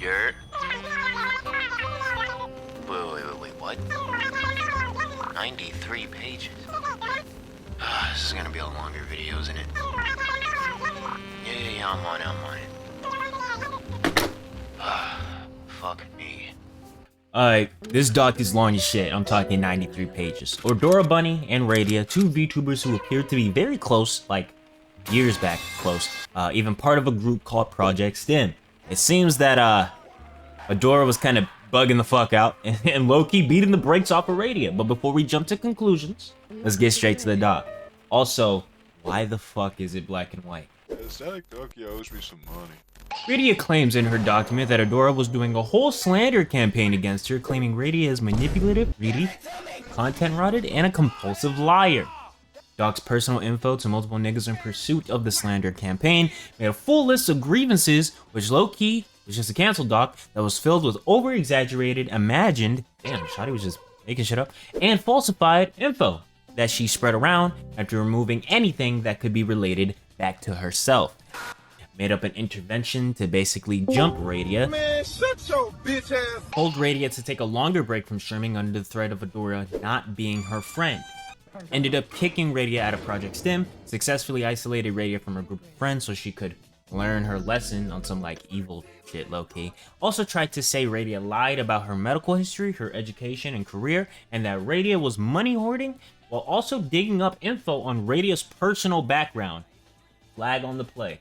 You're... Wait, what? 93 pages. This is gonna be a longer video, isn't it? Yeah, I'm on it. Fuck me. Alright, this doc is long as shit. I'm talking 93 pages. Adora Bunny and Radia, two VTubers who appeared to be very close, like years back close, even part of a group called Project STEM. It seems that Adora was kind of bugging the fuck out and low-key beating the brakes off of Radia. But before we jump to conclusions, let's get straight to the doc. Also, why the fuck is it black and white? StaticTokyo owes me some money. Radia claims in her document that Adora was doing a whole slander campaign against her, claiming Radia is manipulative, greedy, content-rotted, and a compulsive liar. Doc's personal info to multiple niggas in pursuit of the slander campaign made a full list of grievances, which low-key was just a cancel doc that was filled with over-exaggerated, imagined, damn, Shotty was just making shit up, and falsified info that she spread around after removing anything that could be related back to herself. Made up an intervention to basically jump Radia. Man, shut your bitch ass. Told Radia to take a longer break from streaming under the threat of Adora not being her friend. Ended up kicking Radia out of Project STEM, successfully isolated Radia from her group of friends so she could learn her lesson on some like evil shit low-key. Also tried to say Radia lied about her medical history, her education and career, and that Radia was money hoarding, while also digging up info on Radia's personal background. Flag on the play.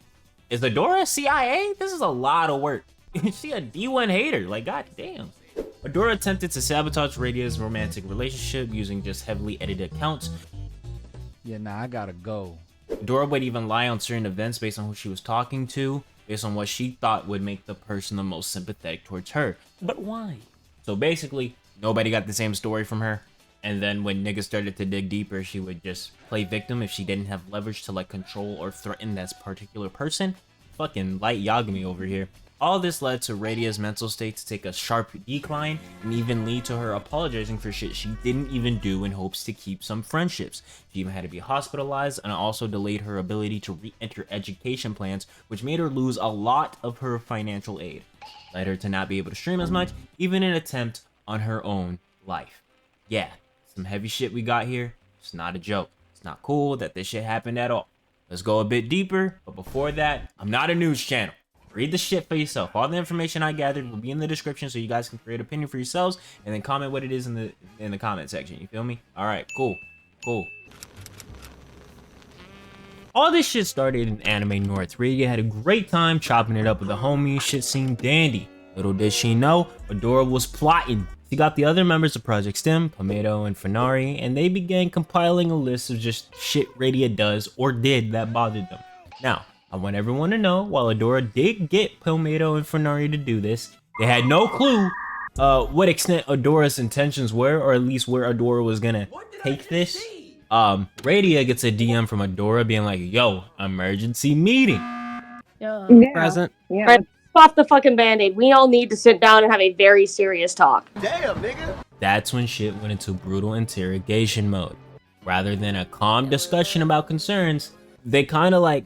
Is Adora CIA? This is a lot of work. She a D1 hater, like goddamn. Adora attempted to sabotage Radia's romantic relationship using just heavily edited accounts. Yeah, nah, I gotta go. Adora would even lie on certain events based on who she was talking to, based on what she thought would make the person the most sympathetic towards her. But why? So basically, nobody got the same story from her. And then when niggas started to dig deeper, she would just play victim if she didn't have leverage to like control or threaten that particular person. Fucking light Yagami over here. All this led to Radia's mental state to take a sharp decline and even lead to her apologizing for shit she didn't even do in hopes to keep some friendships. She even had to be hospitalized and also delayed her ability to re-enter education plans, which made her lose a lot of her financial aid. Led her to not be able to stream as much, even in an attempt on her own life. Yeah. Some heavy shit we got here. It's not a joke. It's not cool that this shit happened at all. Let's go a bit deeper, but before that, I'm not a news channel. Read the shit for yourself. All the information I gathered will be in the description so you guys can create an opinion for yourselves and then comment what it is in the comment section. You feel me? All right, cool. All this shit started in Anime North. Radia had a great time chopping it up with the homies. Shit seemed dandy. Little did she know, Adora was plotting. She got the other members of Project STEM, Palmetto and Funari, and they began compiling a list of just shit Radia does or did that bothered them. Now, I want everyone to know, while Adora did get Palmetto and Funari to do this, they had no clue what extent Adora's intentions were, or at least where Adora was gonna take this. Radia gets a DM from Adora being like, yo, emergency meeting. Yeah. Present. Yeah. Right, off the fucking band-aid. We all need to sit down and have a very serious talk. Damn, nigga. That's when shit went into brutal interrogation mode. Rather than a calm discussion about concerns, they kind of like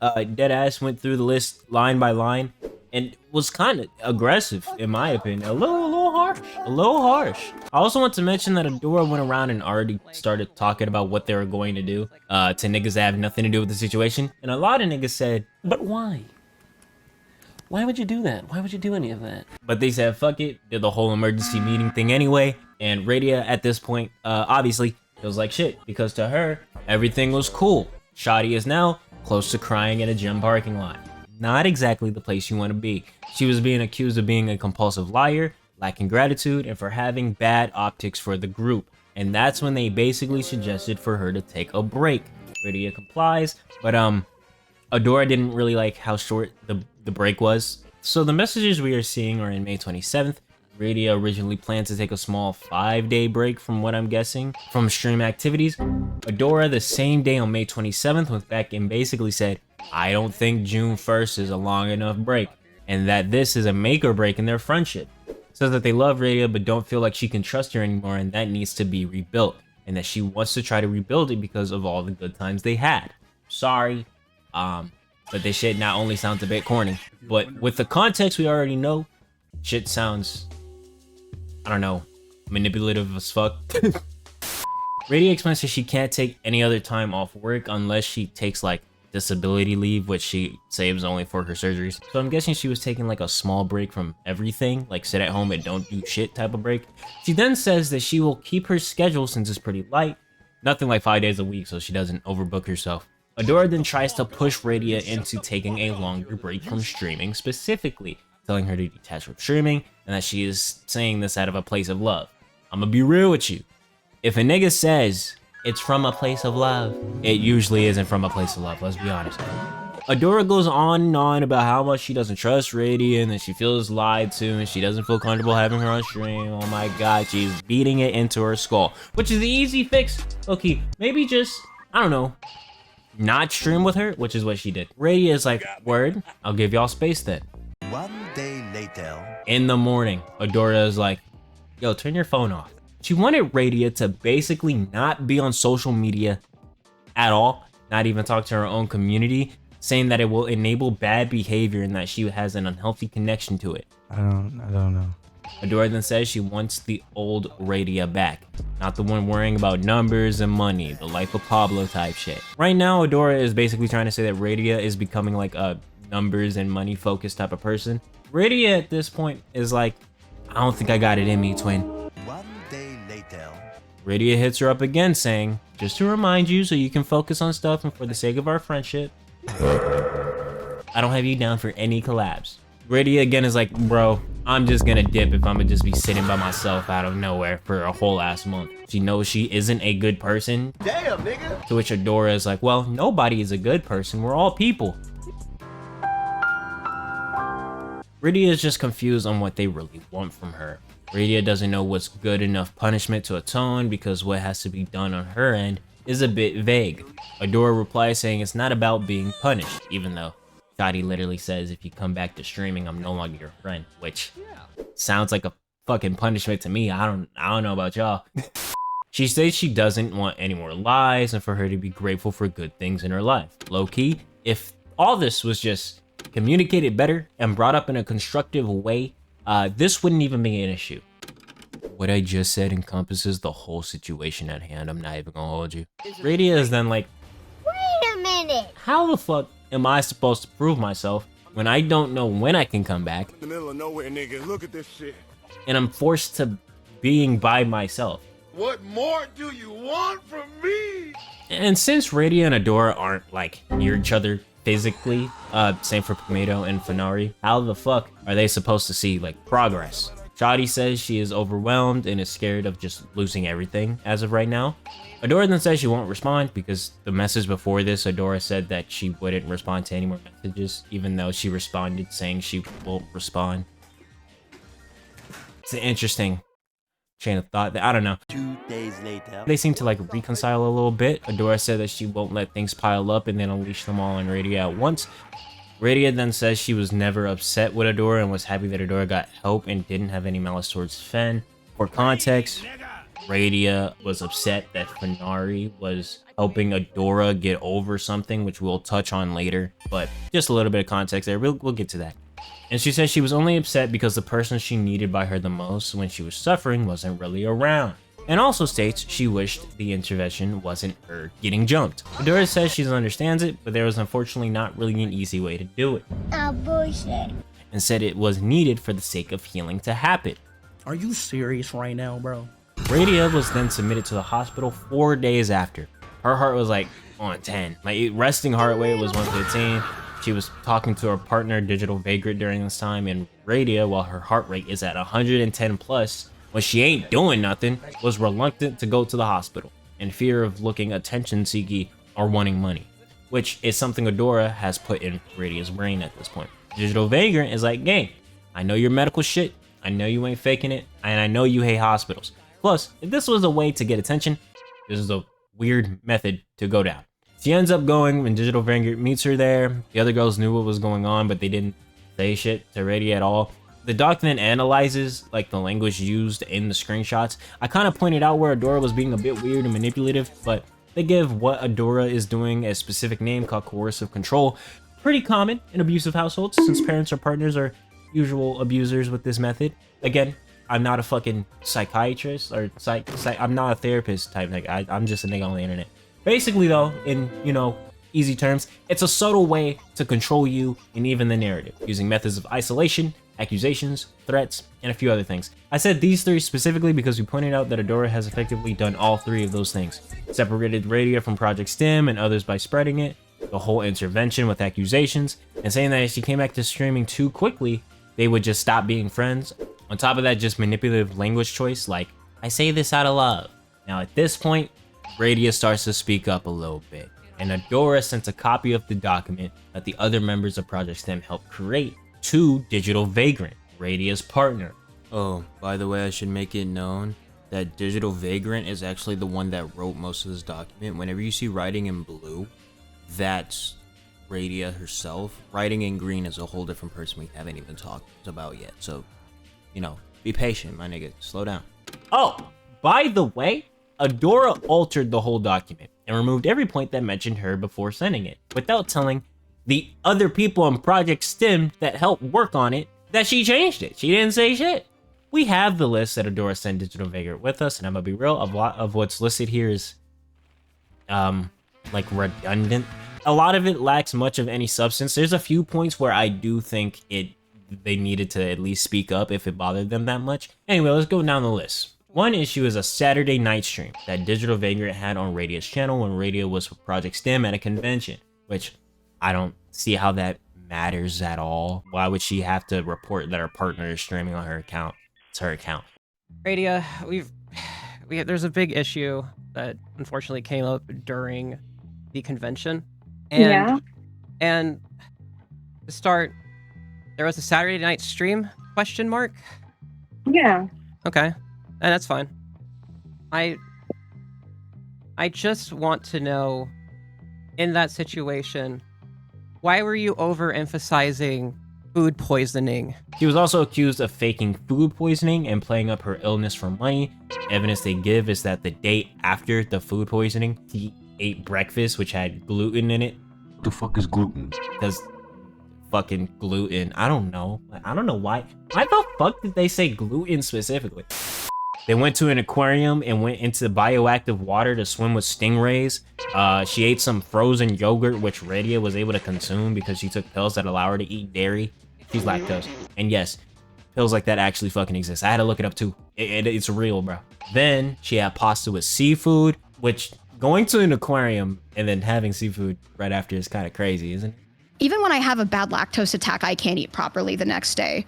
deadass went through the list line by line and was kind of aggressive, in my opinion. A little harsh. I also want to mention that Adora went around and already started talking about what they were going to do to niggas that have nothing to do with the situation. And a lot of niggas said, but why? Why would you do that? Why would you do any of that? But they said, fuck it, did the whole emergency meeting thing anyway. And Radia at this point, obviously, feels like shit. Because to her, everything was cool. Shotty is now close to crying in a gym parking lot. Not exactly the place you want to be. She was being accused of being a compulsive liar, lacking gratitude, and for having bad optics for the group. And that's when they basically suggested for her to take a break. Radia complies, but Adora didn't really like how short the break was. So the messages we are seeing are in May 27th. Radia originally planned to take a small 5-day break from what I'm guessing from stream activities. Adora the same day on May 27th went back and basically said, I don't think June 1st is a long enough break and that this is a make or break in their friendship. Says that they love Radia but don't feel like she can trust her anymore and that needs to be rebuilt and that she wants to try to rebuild it because of all the good times they had. Sorry, but this shit not only sounds a bit corny, but with the context we already know, Shit sounds, I don't know, manipulative as fuck. Radia explains that she can't take any other time off work unless she takes like disability leave, which she saves only for her surgeries. So I'm guessing she was taking like a small break from everything, like sit at home and don't do shit type of break. She then says that she will keep her schedule since it's pretty light, nothing like 5 days a week, so she doesn't overbook herself. Adora then tries to push Radia into taking a longer break from streaming, specifically telling her to detach from streaming and that she is saying this out of a place of love. I'm gonna be real with you. If a nigga says it's from a place of love, it usually isn't from a place of love, let's be honest. Adora goes on and on about how much she doesn't trust Radia and that she feels lied to and she doesn't feel comfortable having her on stream. Oh my god, she's beating it into her skull, which is the easy fix. Okay, maybe just, I don't know, not stream with her, which is what she did. Radia is like, word, I'll give y'all space then. 1 day later. In the morning, Adora is like, yo, turn your phone off. She wanted Radia to basically not be on social media at all, not even talk to her own community, saying that it will enable bad behavior and that she has an unhealthy connection to it. I don't know. Adora then says she wants the old Radia back, not the one worrying about numbers and money, the life of Pablo type shit. Right now, Adora is basically trying to say that Radia is becoming like a numbers and money focused type of person. Radia at this point is like, I don't think I got it in me, twin. 1 day later. Radia hits her up again saying, just to remind you so you can focus on stuff and for the sake of our friendship, I don't have you down for any collabs. Radia again is like, bro, I'm just gonna dip if I'm gonna just be sitting by myself out of nowhere for a whole ass month. She knows she isn't a good person. Damn, nigga. To which Adora is like, well, nobody is a good person. We're all people. Radia is just confused on what they really want from her. Radia doesn't know what's good enough punishment to atone because what has to be done on her end is a bit vague. Adora replies saying it's not about being punished, even though Shotty literally says if you come back to streaming, I'm no longer your friend, which sounds like a fucking punishment to me. I don't know about y'all. She states she doesn't want any more lies and for her to be grateful for good things in her life. Low key, if all this was just communicated better and brought up in a constructive way, this wouldn't even be an issue. What I just said encompasses the whole situation at hand. I'm not even gonna hold you. Radia is then like, Wait a minute. how the fuck am I supposed to prove myself when I don't know when I can come back In the middle of nowhere, nigga. Look at this shit. and I'm forced to being by myself? What more do you want from me? And since Radia and Adora aren't like near each other physically, same for Pomato and Funari, how the fuck are they supposed to see like progress? Shotty says she is overwhelmed and is scared of just losing everything as of right now. Adora then says she won't respond because the message before this, Adora said that she wouldn't respond to any more messages, even though she responded saying she won't respond. It's an interesting chain of thought that I don't know. 2 days later. They seem to like reconcile a little bit. Adora said that she won't let things pile up and then unleash them all on Radia at once. Radia then says she was never upset with Adora and was happy that Adora got help and didn't have any malice towards Fen. For context, Radia was upset that Funari was helping Adora get over something, which we'll touch on later, but just a little bit of context there. We'll get to that. And she says she was only upset because the person she needed by her the most when she was suffering wasn't really around. And also states she wished the intervention wasn't her getting jumped. Adora says she understands it, but there was unfortunately not really an easy way to do it. Oh, bullshit. And said it was needed for the sake of healing to happen. Are you serious right now, bro? Radia was then submitted to the hospital 4 days after. Her heart was like on 10. My resting heart rate was 115. She was talking to her partner, Digital Vagrant, during this time, and Radia, while her heart rate is at 110 plus, when she ain't doing nothing, was reluctant to go to the hospital in fear of looking attention-seeky or wanting money, which is something Adora has put in Radia's brain at this point. Digital Vagrant is like, gang, I know your medical shit, I know you ain't faking it, and I know you hate hospitals. Plus, if this was a way to get attention, this is a weird method to go down. She ends up going when Digital Vagrant meets her there. The other girls knew what was going on, but they didn't say shit to Radia at all. The doc then analyzes like the language used in the screenshots. I kind of pointed out where Adora was being a bit weird and manipulative, but they give what Adora is doing a specific name called coercive control. Pretty common in abusive households since parents or partners are usual abusers with this method. Again, I'm not a fucking psychiatrist or I'm not a therapist type nigga. I'm just a nigga on the internet. Basically though, in, you know, easy terms, it's a subtle way to control you and even the narrative, using methods of isolation, accusations, threats, and a few other things. I said these three specifically because we pointed out that Adora has effectively done all three of those things. Separated Radia from Project STEM and others by spreading it, the whole intervention with accusations, and saying that if she came back to streaming too quickly, they would just stop being friends. On top of that, just manipulative language choice like, I say this out of love. Now at this point, Radia starts to speak up a little bit, and Adora sent a copy of the document that the other members of Project STEM helped create to Digital Vagrant, Radia's partner. Oh, by the way, I should make it known that Digital Vagrant is actually the one that wrote most of this document. Whenever you see writing in blue, that's Radia herself. Writing in green is a whole different person we haven't even talked about yet. So, you know, be patient, my nigga. Slow down. Oh, by the way, Adora altered the whole document and removed every point that mentioned her before sending it, without telling the other people on Project STEM that helped work on it that she changed it. She didn't say shit. We have the list that Adora sent Digital Vagrant with us, and I'm gonna be real, a lot of what's listed here is like redundant. A lot of it lacks much of any substance. There's a few points where I do think they needed to at least speak up if it bothered them that much. Anyway, let's go down the list. One issue is a Saturday night stream that Digital Vagrant had on Radia's channel when Radia was with Project STEM at a convention, which I don't see how that matters at all. Why would she have to report that her partner is streaming on her account? It's her account. Radia, there's a big issue that unfortunately came up during the convention. And to start, there was a Saturday night stream, question mark? Yeah. Okay, and that's fine. I just want to know, in that situation, why were you overemphasizing food poisoning? She was also accused of faking food poisoning and playing up her illness for money. Evidence they give is that the day after the food poisoning, she ate breakfast which had gluten in it. What the fuck is gluten? Because fucking gluten. I don't know. I don't know why. Why the fuck did they say gluten specifically? They went to an aquarium and went into bioactive water to swim with stingrays. She ate some frozen yogurt, which Radia was able to consume because she took pills that allow her to eat dairy. She's lactose. And yes, pills like that actually fucking exist. I had to look it up too. It's real, bro. Then she had pasta with seafood, which going to an aquarium and then having seafood right after is kind of crazy, isn't it? Even when I have a bad lactose attack, I can't eat properly the next day.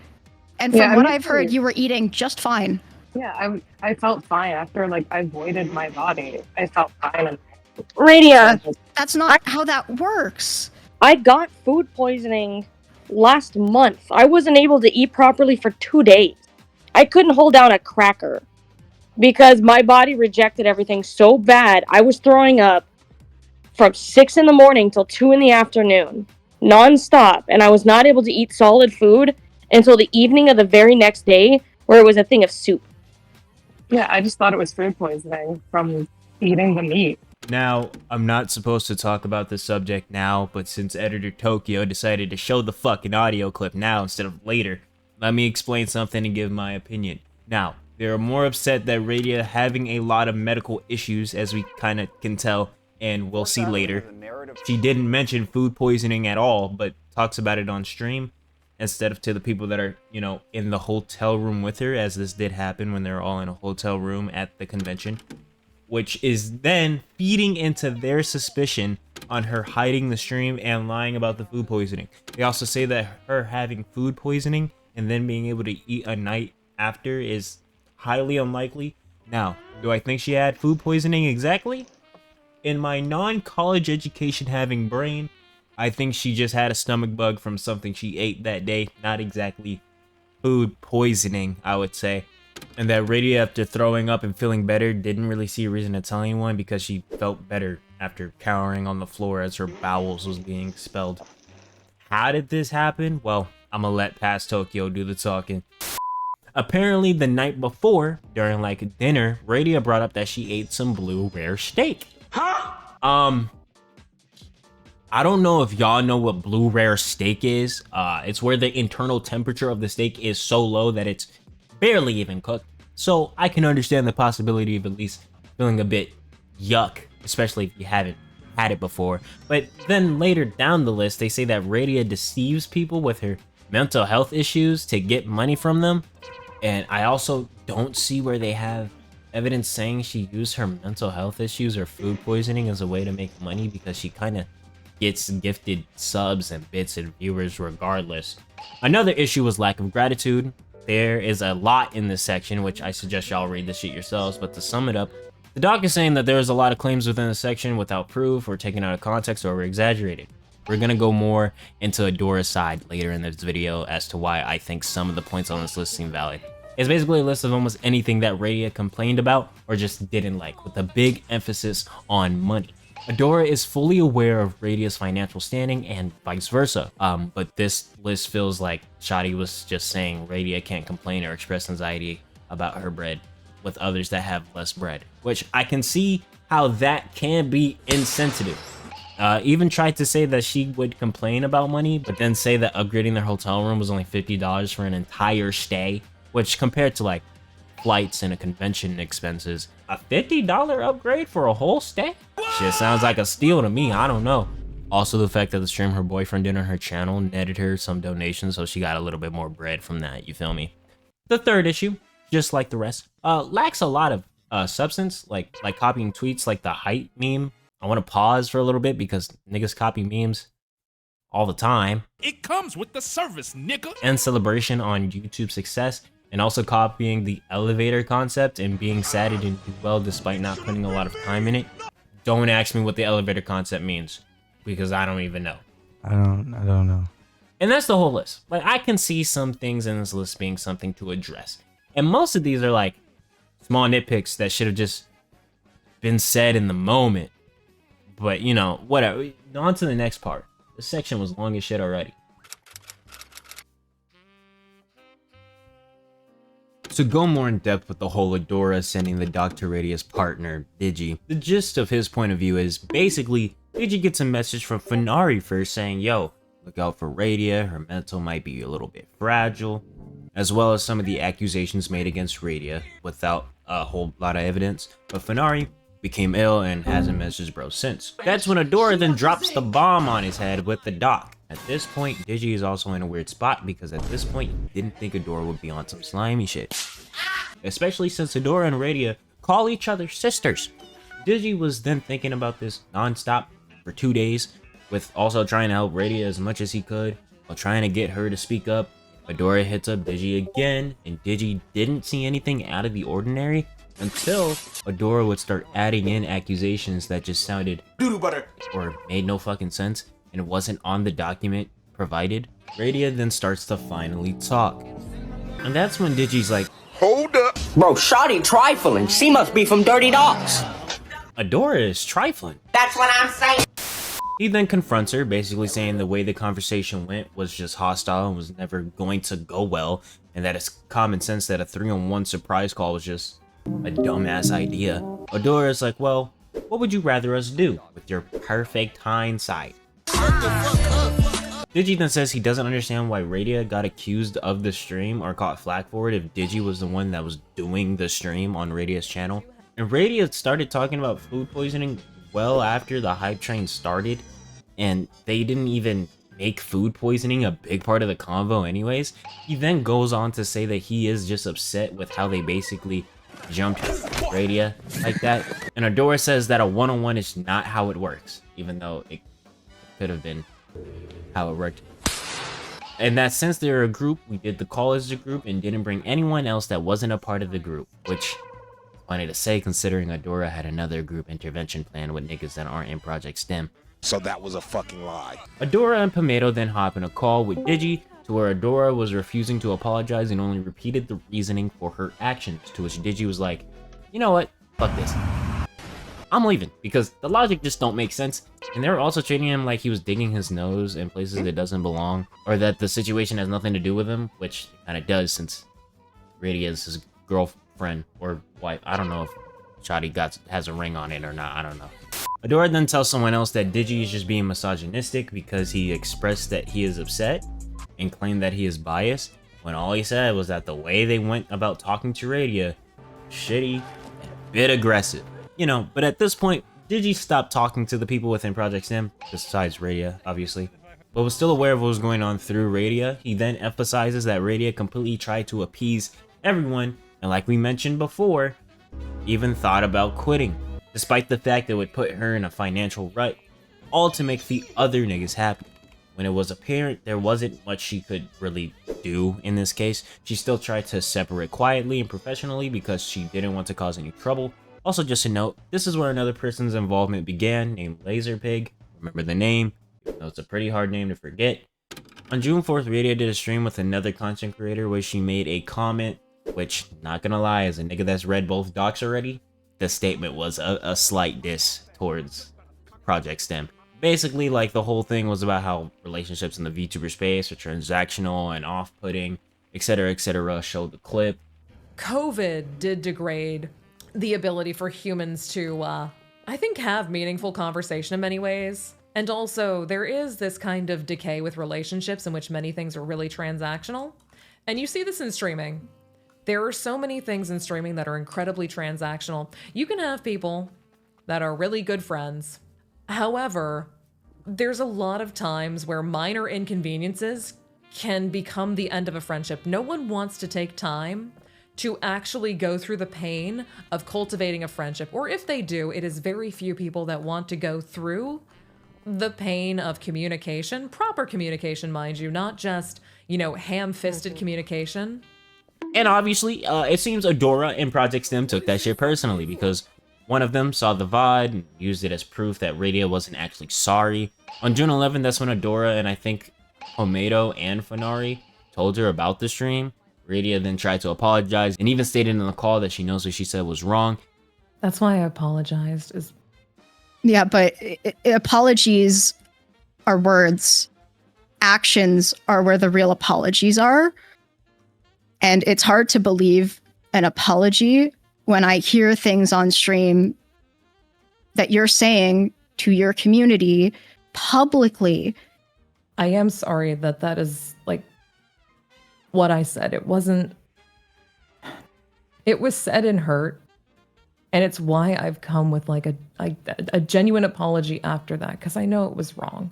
And from what I've heard, you were eating just fine. Yeah, I felt fine after, like, I voided my body. I felt fine. Radia, that's not how that works. I got food poisoning last month. I wasn't able to eat properly for 2 days. I couldn't hold down a cracker because my body rejected everything so bad. I was throwing up from 6 in the morning till 2 in the afternoon, non-stop, and I was not able to eat solid food until the evening of the very next day, where it was a thing of soup. Yeah, I just thought it was food poisoning from eating the meat. Now, I'm not supposed to talk about this subject now, but since Editor Tokyo decided to show the fucking audio clip now instead of later, let me explain something and give my opinion. Now, they are more upset that Radia having a lot of medical issues, as we kind of can tell, and we'll see later. She didn't mention food poisoning at all, but talks about it on stream instead of to the people that are, you know, in the hotel room with her, as this did happen when they were all in a hotel room at the convention, which is then feeding into their suspicion on her hiding the stream and lying about the food poisoning. They also say that her having food poisoning and then being able to eat a night after is highly unlikely. Now, do I think she had food poisoning exactly? In my non-college education having brain, I think she just had a stomach bug from something she ate that day, not exactly food poisoning, I would say. And that Radia, after throwing up and feeling better, didn't really see a reason to tell anyone because she felt better after cowering on the floor as her bowels was being expelled. How did this happen? Well, I'm gonna let Past Tokyo do the talking. Apparently, the night before, during like dinner, Radia brought up that she ate some blue rare steak. Huh? I don't know if y'all know what blue rare steak is. It's where the internal temperature of the steak is so low that it's barely even cooked. So I can understand the possibility of at least feeling a bit yuck, especially if you haven't had it before. But then later down the list, they say that Radia deceives people with her mental health issues to get money from them. And I also don't see where they have evidence saying she used her mental health issues or food poisoning as a way to make money, because she kind of gets gifted subs and bits and viewers regardless. Another issue was lack of gratitude. There is a lot in this section, which I suggest y'all read the shit yourselves, but to sum it up, the doc is saying that there is a lot of claims within the section without proof or taken out of context or exaggerated. We're gonna go more into Adora's side later in this video as to why I think some of the points on this list seem valid. It's basically a list of almost anything that Radia complained about or just didn't like, with a big emphasis on money. Adora is fully aware of Radia's financial standing and vice versa, but this list feels like Shadi was just saying Radia can't complain or express anxiety about her bread with others that have less bread, which I can see how that can be insensitive. Even tried to say that she would complain about money, but then say that upgrading their hotel room was only $50 for an entire stay, which compared to like flights and a convention expenses, a $50 upgrade for a whole stay? Shit sounds like a steal to me, I don't know. Also the fact that the stream her boyfriend did on her channel netted her some donations, so she got a little bit more bread from that, you feel me? The third issue, just like the rest, lacks a lot of substance, like copying tweets like the height meme. I want to pause for a little bit because niggas copy memes all the time. It comes with the service, nigga. And celebration on YouTube success, and also copying the elevator concept and being sad it didn't do well despite not putting a lot of time in it. Don't ask me what the elevator concept means, because I don't even know. I don't know. And that's the whole list. Like, I can see some things in this list being something to address. And most of these are like small nitpicks that should have just been said in the moment. But, you know, whatever. On to the next part. This section was long as shit already. To go more in depth with the whole Adora sending the doc to Radia's partner, Digi, the gist of his point of view is basically Digi gets a message from Fenari first saying, yo, look out for Radia, her mental might be a little bit fragile, as well as some of the accusations made against Radia without a whole lot of evidence, but Fenari became ill and hasn't messaged bro since. That's when Adora then drops the bomb on his head with the doc. At this point, Digi is also in a weird spot because at this point, he didn't think Adora would be on some slimy shit. Especially since Adora and Radia call each other sisters. Digi was then thinking about this non-stop for 2 days, with also trying to help Radia as much as he could, while trying to get her to speak up. Adora hits up Digi again, and Digi didn't see anything out of the ordinary until Adora would start adding in accusations that just sounded doo-doo butter or made no fucking sense and wasn't on the document provided. Radia then starts to finally talk. And that's when Digi's like, hold up. Bro, Shawty trifling. She must be from Dirty Dogs. Adora is trifling. That's what I'm saying. He then confronts her, basically saying the way the conversation went was just hostile and was never going to go well, and that it's common sense that a 3-on-1 surprise call was just a dumbass idea. Adora is like, well, what would you rather us do with your perfect hindsight? Digi then says he doesn't understand why Radia got accused of the stream or caught flack for it if Digi was the one that was doing the stream on Radia's channel. And Radia started talking about food poisoning well after the hype train started, and they didn't even make food poisoning a big part of the convo anyways. He then goes on to say that he is just upset with how they basically jumped Radia like that. And Adora says that a one-on-one is not how it works, even though it could have been how it worked. And that since they're a group, we did the call as a group and didn't bring anyone else that wasn't a part of the group, which funny to say considering Adora had another group intervention plan with niggas that aren't in Project STEM. So that was a fucking lie. Adora and Pomato then hop in a call with Digi to where Adora was refusing to apologize and only repeated the reasoning for her actions, to which Digi was like, you know what, fuck this. I'm leaving, because the logic just don't make sense, and they were also treating him like he was digging his nose in places that doesn't belong, or that the situation has nothing to do with him, which it kinda does since Radia is his girlfriend or wife. I don't know if Shadi has a ring on it or not, I don't know. Adora then tells someone else that Digi is just being misogynistic because he expressed that he is upset and claimed that he is biased, when all he said was that the way they went about talking to Radia, shitty and a bit aggressive. You know, but at this point, Digi stopped talking to the people within Project Stem, besides Radia, obviously, but was still aware of what was going on through Radia. He then emphasizes that Radia completely tried to appease everyone, and like we mentioned before, even thought about quitting, despite the fact that it would put her in a financial rut, all to make the other niggas happy. When it was apparent there wasn't much she could really do in this case, she still tried to separate quietly and professionally because she didn't want to cause any trouble. Also, just a note, this is where another person's involvement began, named LaserPig. Remember the name, even though it's a pretty hard name to forget. On June 4th, Radia did a stream with another content creator where she made a comment, which, not gonna lie, as a nigga that's read both docs already, the statement was a slight diss towards Project Stem. Basically, like, the whole thing was about how relationships in the VTuber space are transactional and off-putting, etc., showed the clip. COVID did degrade the ability for humans to, I think, have meaningful conversation in many ways. And also, there is this kind of decay with relationships in which many things are really transactional. And you see this in streaming. There are so many things in streaming that are incredibly transactional. You can have people that are really good friends. However, there's a lot of times where minor inconveniences can become the end of a friendship. No one wants to take time to actually go through the pain of cultivating a friendship. Or if they do, it is very few people that want to go through the pain of communication, proper communication, mind you, not just, you know, ham-fisted communication. And obviously, it seems Adora and Project Stem took that shit personally, because one of them saw the VOD and used it as proof that Radia wasn't actually sorry. On June 11th, that's when Adora and I think Homedo and Funari told her about the stream. Radia then tried to apologize and even stated in the call that she knows what she said was wrong. That's why I apologized. Yeah, but apologies are words. Actions are where the real apologies are. And it's hard to believe an apology when I hear things on stream that you're saying to your community publicly. I am sorry that is like what I said. It was said in hurt. And it's why I've come with like a genuine apology after that, because I know it was wrong.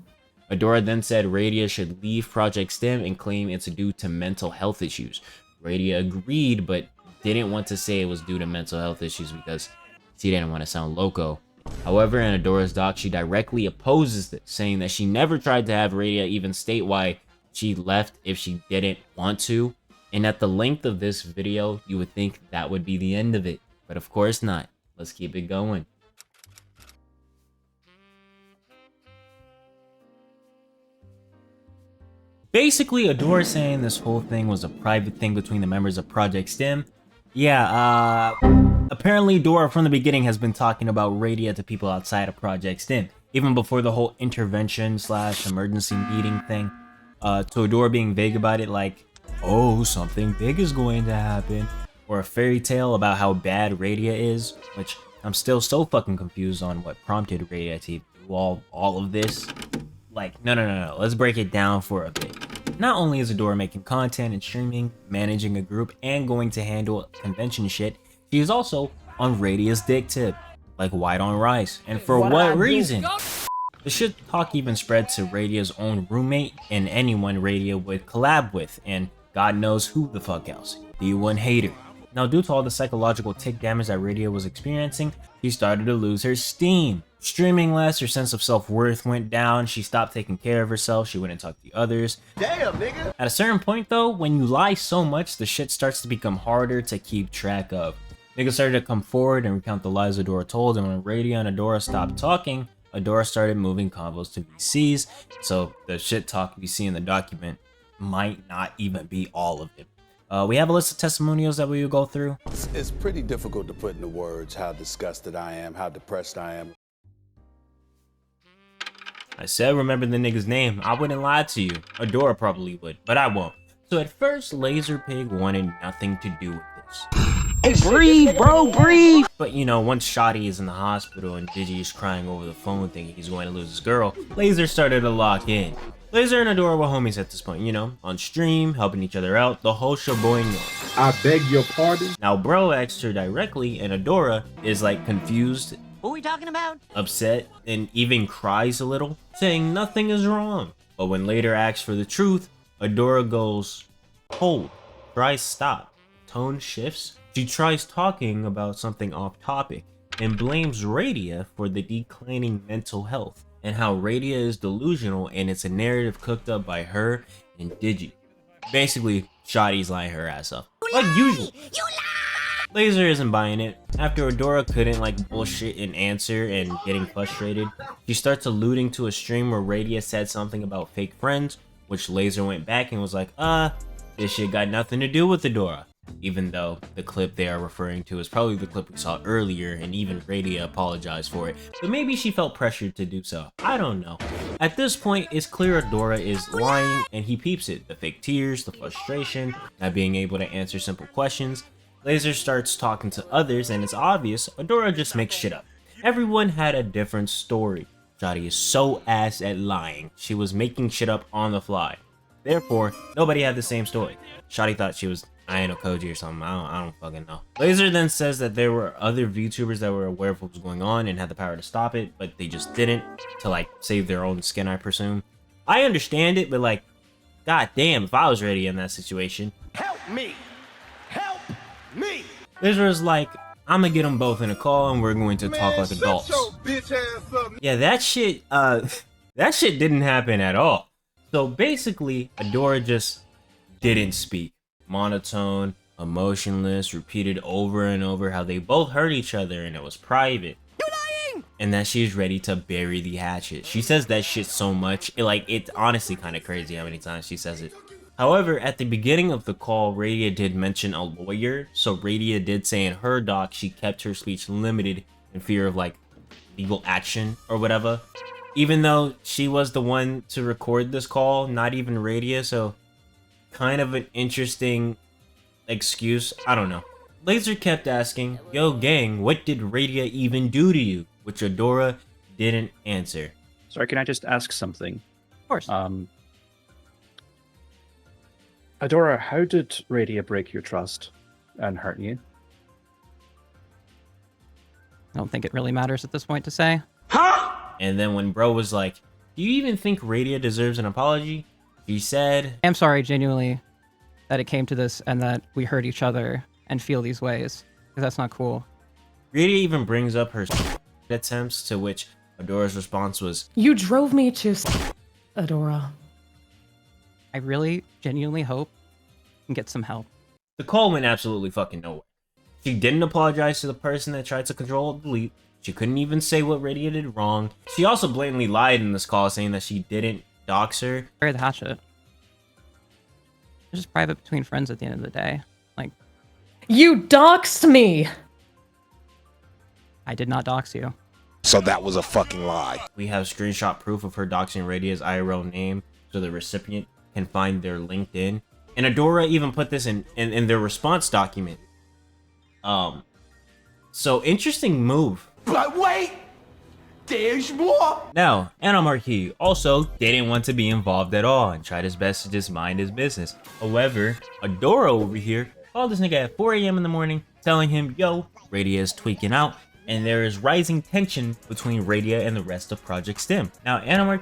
Adora then said Radia should leave Project Stem and claim it's due to mental health issues. Radia agreed, but didn't want to say it was due to mental health issues because she didn't want to sound loco. However, in Adora's doc, she directly opposes this, saying that she never tried to have Radia even state why she left if she didn't want to. And at the length of this video, you would think that would be the end of it. But of course not. Let's keep it going. Basically, Adora saying this whole thing was a private thing between the members of Project Stem. Yeah, apparently Adora from the beginning has been talking about Radia to people outside of Project Stem. Even before the whole intervention / emergency meeting thing. To Adora being vague about it like, oh, something big is going to happen. Or a fairy tale about how bad Radia is, which I'm still so fucking confused on what prompted Radia to do all of this. Like, no, let's break it down for a bit. Not only is Adora making content and streaming, managing a group, and going to handle convention shit, she is also on Radia's dick tip, like white on rice. And for what reason? The shit talk even spread to Radia's own roommate and anyone Radia would collab with, and God knows who the fuck else. The one hater. Now, due to all the psychological tick damage that Radia was experiencing, she started to lose her steam. Streaming less, her sense of self-worth went down, she stopped taking care of herself, she wouldn't talk to others. Damn, nigga! At a certain point though, when you lie so much, the shit starts to become harder to keep track of. Niggas started to come forward and recount the lies Adora told, and when Radia and Adora stopped talking, Adora started moving convos to VCs, so the shit talk we see in the document might not even be all of it. We have a list of testimonials that we will go through. It's pretty difficult to put into words how disgusted I am, how depressed I am. I said remember the nigga's name. I wouldn't lie to you. Adora probably would, but I won't. So at first, LaserPig wanted nothing to do with this. Hey, breathe, bro, breathe! But you know, once Shotty is in the hospital and Digi is crying over the phone thinking he's going to lose his girl, Laser started to lock in. Laser and Adora were homies at this point, you know, on stream, helping each other out, the whole sheboing. I beg your pardon? Now Bro asked her directly and Adora is like confused, Who are we talking about? upset, and even cries a little, saying nothing is wrong. But when Later asks for the truth, Adora goes cold, tries stop, tone shifts. She tries talking about something off topic and blames Radia for the declining mental health and how Radia is delusional and it's a narrative cooked up by her and Digi. Basically, Shotty's lying her ass up. Like usual. Laser isn't buying it. After Adora couldn't like bullshit and answer and getting frustrated, she starts alluding to a stream where Radia said something about fake friends, which Laser went back and was like, this shit got nothing to do with Adora. Even though the clip they are referring to is probably the clip we saw earlier and even Radia apologized for it, but maybe she felt pressured to do so. I don't know. At this point, it's clear Adora is lying and he peeps it. The fake tears, the frustration, not being able to answer simple questions. Laser starts talking to others and it's obvious Adora just makes shit up. Everyone had a different story. Shotty is so ass at lying. She was making shit up on the fly. Therefore, nobody had the same story. Shotty thought she was Ayano Koji or something. I don't fucking know. Laser then says that there were other VTubers that were aware of what was going on and had the power to stop it, but they just didn't, to like save their own skin, I presume. I understand it, but like, god damn, if I was ready in that situation. Help me! Help me! Laser was like, I'm gonna get them both in a call and we're going to talk like adults. Yeah, that shit didn't happen at all. So basically, Adora just didn't speak. Monotone, emotionless, repeated over and over how they both hurt each other and it was private. You're lying! And that she's ready to bury the hatchet. She says that shit so much, it's honestly kind of crazy how many times she says it. However, at the beginning of the call, Radia did mention a lawyer, so Radia did say in her doc she kept her speech limited in fear of like legal action or whatever. Even though she was the one to record this call, not even Radia, so kind of an interesting excuse. I don't know. Laser kept asking, yo gang, what did Radia even do to you? Which Adora didn't answer. Sorry, can I just ask something? Of course. Adora, how did Radia break your trust and hurt you? I don't think it really matters at this point to say. Huh? And then when Bro was like, do you even think Radia deserves an apology? She said, I'm sorry, genuinely, that it came to this and that we hurt each other and feel these ways, because that's not cool. Radia even brings up her attempts, to which Adora's response was, You drove me to Adora. I really, genuinely hope you can get some help. The call went absolutely fucking nowhere. She didn't apologize to the person that tried to control delete. She couldn't even say what Radia did wrong. She also blatantly lied in this call, saying that she didn't dox her. Bury the hatchet. It's just private between friends at the end of the day. Like, you doxed me! I did not dox you. So that was a fucking lie. We have screenshot proof of her doxing Radia's IRL name, so the recipient can find their LinkedIn. And Adora even put this in their response document. So interesting move. But wait! There's more! Now, Anima also didn't want to be involved at all and tried his best to just mind his business. However, Adora over here called this nigga at 4 a.m. in the morning, telling him, yo, Radia is tweaking out, and there is rising tension between Radia and the rest of Project STEM. Now, Anima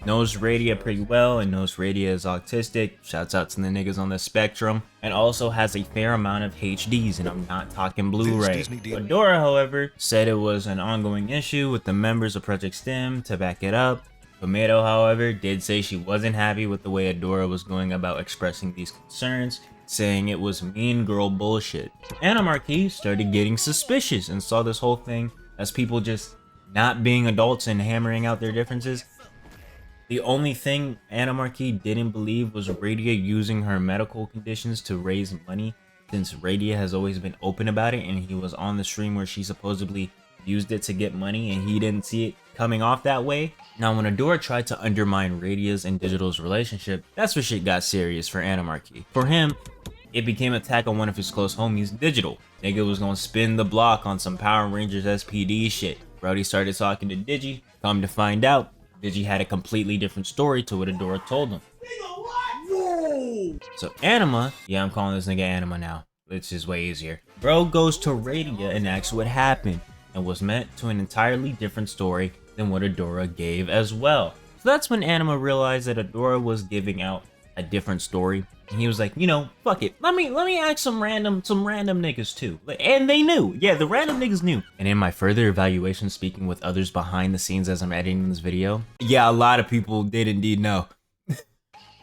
knows Radia pretty well and knows Radia is autistic, shouts out to the niggas on the spectrum, and also has a fair amount of HDs, and I'm not talking Blu-ray. Adora, however, said it was an ongoing issue with the members of Project STEM to back it up. Tomato, however, did say she wasn't happy with the way Adora was going about expressing these concerns, saying it was mean girl bullshit. Anima started getting suspicious and saw this whole thing as people just not being adults and hammering out their differences. The only thing Anima didn't believe was Radia using her medical conditions to raise money, since Radia has always been open about it and he was on the stream where she supposedly used it to get money and he didn't see it coming off that way. Now when Adora tried to undermine Radia's and Digital's relationship, that's where shit got serious for Anima. For him, it became an attack on one of his close homies, Digital. Nigga was gonna spin the block on some Power Rangers SPD shit. Brody started talking to Digi. Come to find out, Digi had a completely different story to what Adora told him. So Anima, yeah, I'm calling this nigga Anima now. It's just way easier. Bro goes to Radia and asks what happened, and was met to an entirely different story than what Adora gave as well. So that's when Anima realized that Adora was giving out a different story, and he was like, you know, fuck it. Let me ask some random niggas too. And they knew. Yeah, the random niggas knew. And in my further evaluation, speaking with others behind the scenes as I'm editing this video, yeah, a lot of people did indeed know.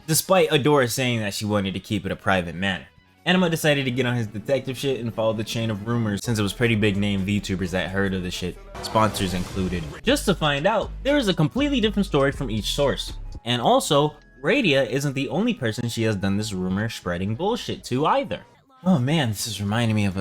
Despite Adora saying that she wanted to keep it a private matter. Anima decided to get on his detective shit and follow the chain of rumors, since it was pretty big name VTubers that heard of the shit, sponsors included, just to find out there is a completely different story from each source. And also, Radia isn't the only person she has done this rumor spreading bullshit to either. Oh man, this is reminding me of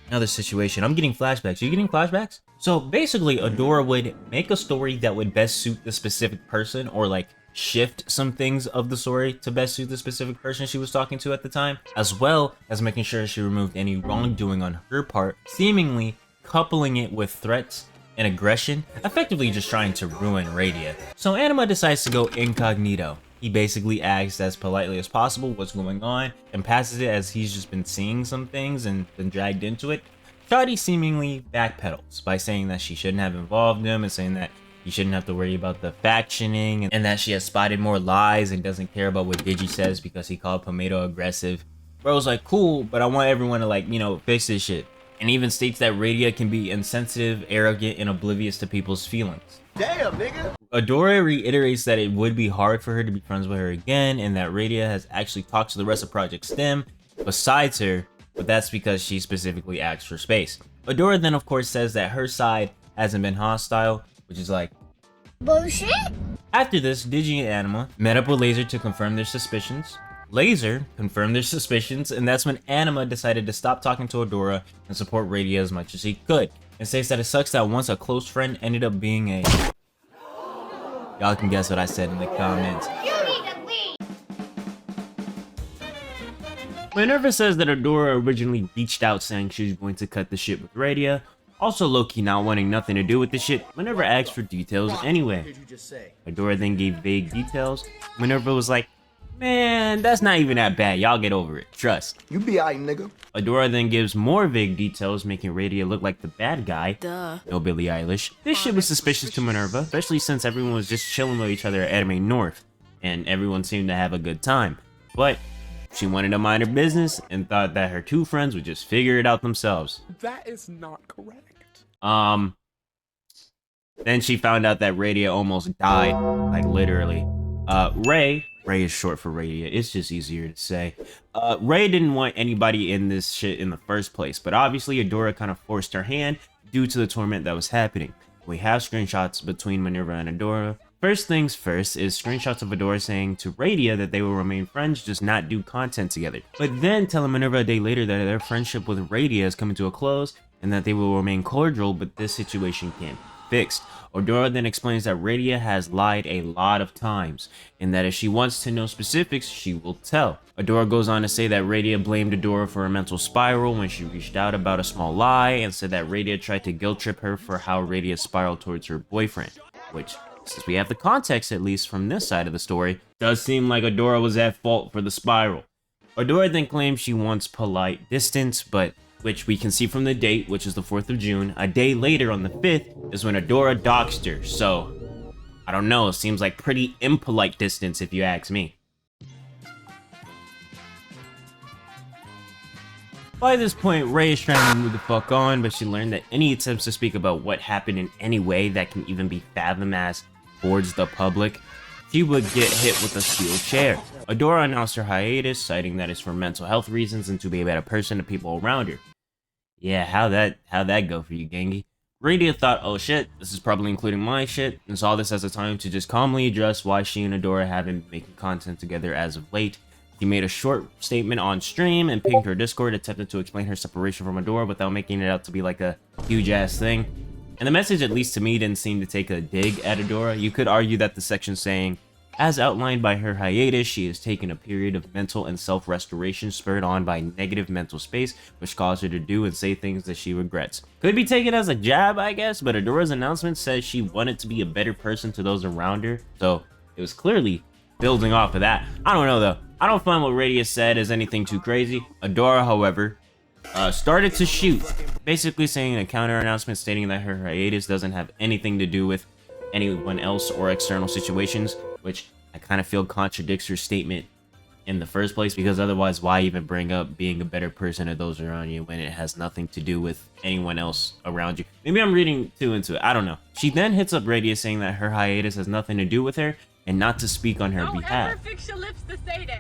another situation. I'm getting flashbacks. Are you getting flashbacks? So basically, Adora would make a story that would best suit the specific person, or like shift some things of the story to best suit the specific person she was talking to at the time, as well as making sure she removed any wrongdoing on her part, seemingly coupling it with threats and aggression, effectively just trying to ruin Radia. So Anima decides to go incognito. He basically asks as politely as possible what's going on, and passes it as he's just been seeing some things and been dragged into it. Shawty seemingly backpedals by saying that she shouldn't have involved him, and saying that he shouldn't have to worry about the factioning, and that she has spotted more lies and doesn't care about what Digi says because he called Pomato aggressive. Bro's like, cool, but I want everyone to, like, you know, fix this shit. And even states that Radia can be insensitive, arrogant, and oblivious to people's feelings. Damn, nigga. Adora reiterates that it would be hard for her to be friends with her again, and that Radia has actually talked to the rest of Project STEM besides her, but that's because she specifically asked for space. Adora then of course says that her side hasn't been hostile, which is like bullshit. After this, Digi and Anima met up with Laser to confirm their suspicions. Laser confirmed their suspicions, and that's when Anima decided to stop talking to Adora and support Radia as much as he could. And states that it sucks that once a close friend ended up being a... Y'all can guess what I said in the comments. Minerva says that Adora originally reached out saying she was going to cut the shit with Radia. Also low-key not wanting nothing to do with the shit, Minerva asked for details anyway. Adora then gave vague details. Minerva was like, man, that's not even that bad, y'all get over it, trust. You be aight, nigga. Adora then gives more vague details, making Radia look like the bad guy. Duh. No Billie Eilish. This shit was suspicious to Minerva, especially since everyone was just chilling with each other at Anime North, and everyone seemed to have a good time. But she wanted to mind her business and thought that her two friends would just figure it out themselves. That is not correct. Then she found out that Radia almost died, like literally. Ray is short for Radia, it's just easier to say. Ray didn't want anybody in this shit in the first place, but obviously Adora kind of forced her hand due to the torment that was happening. We have screenshots between Minerva and Adora. First things first is screenshots of Adora saying to Radia that they will remain friends, just not do content together. But then telling Minerva a day later that their friendship with Radia is coming to a close and that they will remain cordial, but this situation can't be fixed. Adora then explains that Radia has lied a lot of times, and that if she wants to know specifics, she will tell. Adora goes on to say that Radia blamed Adora for a mental spiral when she reached out about a small lie, and said that Radia tried to guilt trip her for how Radia spiraled towards her boyfriend, which, since we have the context at least from this side of the story, does seem like Adora was at fault for the spiral. Adora then claims she wants polite distance, but which we can see from the date, which is the 4th of June. A day later, on the 5th, is when Adora doxed her, so I don't know, it seems like pretty impolite distance if you ask me. By this point, Ray is trying to move the fuck on, but she learned that any attempts to speak about what happened in any way that can even be fathomed as towards the public, she would get hit with a steel chair. Adora announced her hiatus, citing that it's for mental health reasons and to be a better person to people around her. Yeah, how'd that go for you, Gengi? Radia thought, oh shit, this is probably including my shit, and saw this as a time to just calmly address why she and Adora haven't been making content together as of late. She made a short statement on stream and pinged her Discord, attempted to explain her separation from Adora without making it out to be like a huge ass thing. And the message, at least to me, didn't seem to take a dig at Adora. You could argue that the section saying, As outlined by her hiatus, she has taken a period of mental and self-restoration spurred on by negative mental space, which caused her to do and say things that she regrets. Could be taken as a jab, I guess, but Adora's announcement says she wanted to be a better person to those around her, so it was clearly building off of that. I don't know though. I don't find what Radia said as anything too crazy. Adora, however, started to shoot, basically saying a counter announcement stating that her hiatus doesn't have anything to do with anyone else or external situations, which I kind of feel contradicts her statement in the first place, because otherwise why even bring up being a better person to those around you when it has nothing to do with anyone else around you? Maybe I'm reading too into it, I don't know. She then hits up Radia saying that her hiatus has nothing to do with her and not to speak on her behalf.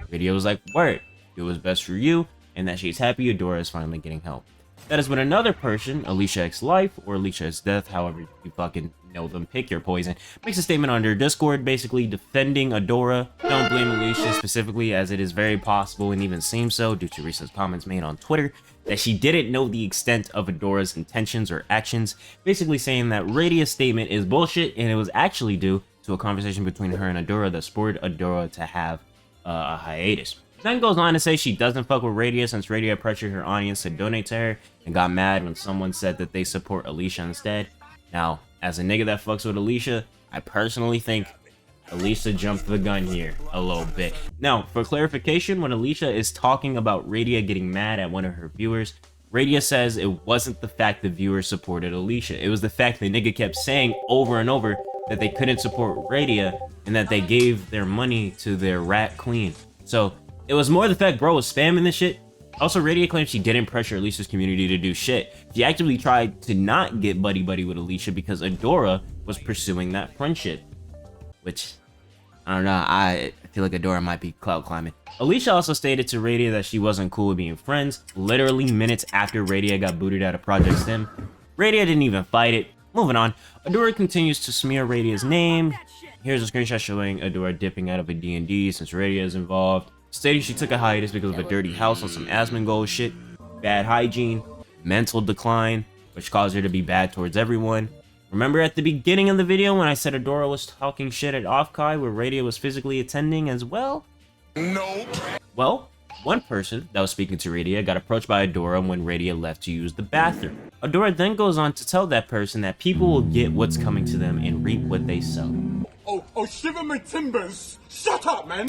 Radia was like, word, it was best for you, and that she's happy Adora is finally getting help. That is when another person, Alicia X Life or Alicia X Death, however you fucking know them, pick your poison, makes a statement on their Discord basically defending Adora. Don't blame Alicia specifically, as it is very possible, and even seems so due to recent comments made on Twitter, that she didn't know the extent of Adora's intentions or actions, basically saying that Radia's statement is bullshit and it was actually due to a conversation between her and Adora that spurred Adora to have a hiatus. Then goes on to say she doesn't fuck with Radia since Radia pressured her audience to donate to her and got mad when someone said that they support Alicia instead. Now, as a nigga that fucks with Alicia, I personally think Alicia jumped the gun here a little bit. Now, for clarification, when Alicia is talking about Radia getting mad at one of her viewers, Radia says it wasn't the fact the viewer supported Alicia. It was the fact the nigga kept saying over and over that they couldn't support Radia and that they gave their money to their rat queen. So it was more the fact bro was spamming this shit. Also, Radia claims she didn't pressure Alicia's community to do shit. She actively tried to not get buddy-buddy with Alicia because Adora was pursuing that friendship. Which, I don't know, I feel like Adora might be clout climbing. Alicia also stated to Radia that she wasn't cool with being friends, literally minutes after Radia got booted out of Project Sim. Radia didn't even fight it. Moving on, Adora continues to smear Radia's name. Here's a screenshot showing Adora dipping out of a D&D since Radia is involved, stating she took a hiatus because of a dirty house on some Asmongold shit, bad hygiene, mental decline, which caused her to be bad towards everyone. Remember at the beginning of the video when I said Adora was talking shit at Offkai where Radia was physically attending as well? Nope. Well, one person that was speaking to Radia got approached by Adora when Radia left to use the bathroom. Adora then goes on to tell that person that people will get what's coming to them and reap what they sow. Oh, shiver my timbers! Shut up, man!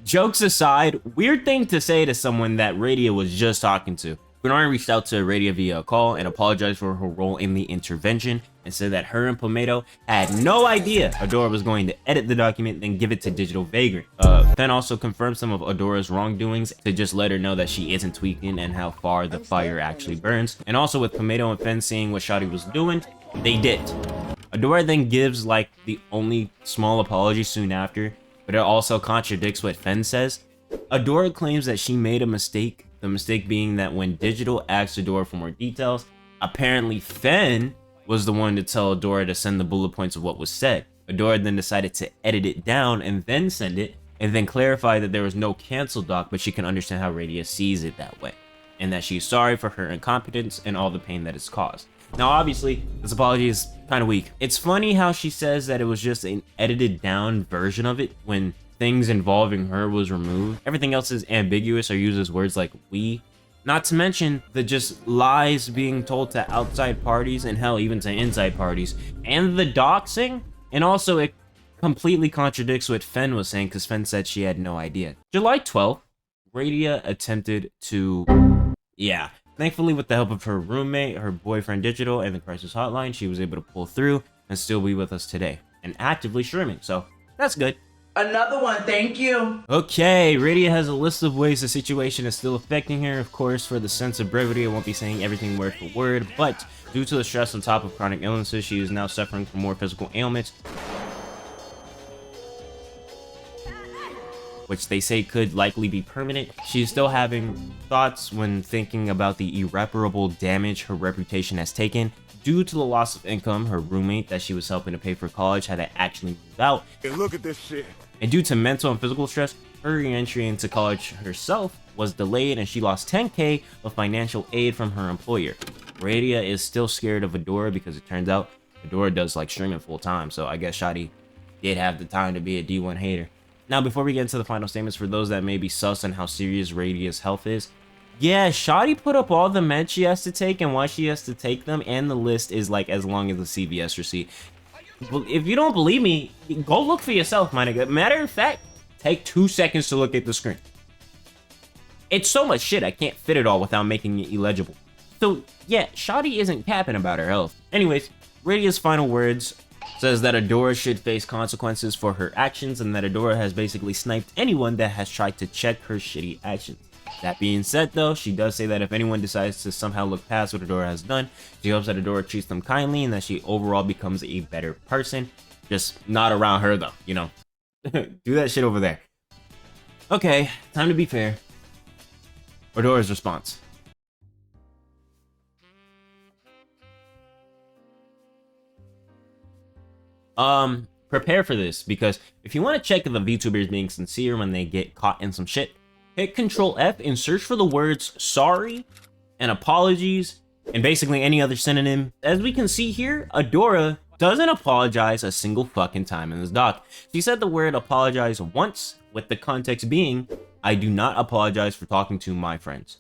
Jokes aside, weird thing to say to someone that Radia was just talking to. Bernard reached out to Radia via a call and apologized for her role in the intervention and said that her and Pomato had no idea Adora was going to edit the document then give it to Digital Vagrant. Fen also confirmed some of Adora's wrongdoings to just let her know that she isn't tweaking and how far the fire actually burns. And also with Pomato and Fen seeing what Shadi was doing, they did. Adora then gives like the only small apology soon after, but it also contradicts what Fen says. Adora claims that she made a mistake, the mistake being that when Digital asked Adora for more details, apparently Fen was the one to tell Adora to send the bullet points of what was said. Adora then decided to edit it down and then send it, and then clarify that there was no cancel doc, but she can understand how Radia sees it that way, and that she's sorry for her incompetence and all the pain that it's caused. Now obviously, this apology is kind of weak. It's funny how she says that it was just an edited down version of it when things involving her was removed. Everything else is ambiguous or uses words like we. Not to mention the just lies being told to outside parties and hell even to inside parties. And the doxing. And also it completely contradicts what Fen was saying because Fen said she had no idea. July 12th, Radia attempted to... yeah. Thankfully, with the help of her roommate, her boyfriend Digital, and the crisis hotline, she was able to pull through and still be with us today. And actively streaming, so that's good. Another one, thank you. Okay, Radia has a list of ways the situation is still affecting her. Of course, for the sense of brevity, I won't be saying everything word for word, but due to the stress on top of chronic illnesses, she is now suffering from more physical ailments, which they say could likely be permanent. She's still having thoughts when thinking about the irreparable damage her reputation has taken. Due to the loss of income, her roommate that she was helping to pay for college had to actually move out. Hey, look at this shit. And due to mental and physical stress, her re-entry into college herself was delayed and she lost 10K of financial aid from her employer. Radia is still scared of Adora because it turns out Adora does like streaming full time, so I guess Shadi did have the time to be a D1 hater. Now, before we get into the final statements, for those that may be sus on how serious Radia's health is, yeah, Shawty put up all the meds she has to take and why she has to take them, and the list is like as long as the CVS receipt. If you don't believe me, go look for yourself, my nigga. Matter of fact, take 2 seconds to look at the screen. It's so much shit, I can't fit it all without making it illegible. So, yeah, Shawty isn't capping about her health. Anyways, Radia's final words says that Adora should face consequences for her actions, and that Adora has basically sniped anyone that has tried to check her shitty actions. That being said, though, she does say that if anyone decides to somehow look past what Adora has done, she hopes that Adora treats them kindly and that she overall becomes a better person. Just not around her, though, you know. Do that shit over there. Okay, time to be fair. Adora's response. Prepare for this, because if you want to check if the VTubers being sincere when they get caught in some shit, hit Control F and search for the words sorry and apologies and basically any other synonym. As we can see here, Adora doesn't apologize a single fucking time in this doc. She said the word apologize once, with the context being, I do not apologize for talking to my friends.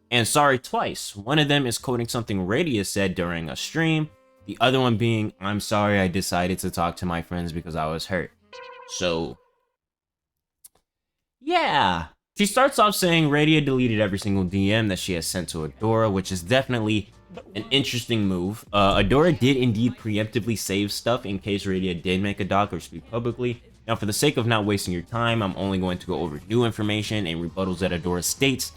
And sorry twice. One of them is quoting something Radia said during a stream. The other one being, I'm sorry I decided to talk to my friends because I was hurt. So, yeah. She starts off saying Radia deleted every single DM that she has sent to Adora, which is definitely an interesting move. Adora did indeed preemptively save stuff in case Radia did make a doc or speak publicly. Now, for the sake of not wasting your time, I'm only going to go over new information and rebuttals that Adora states,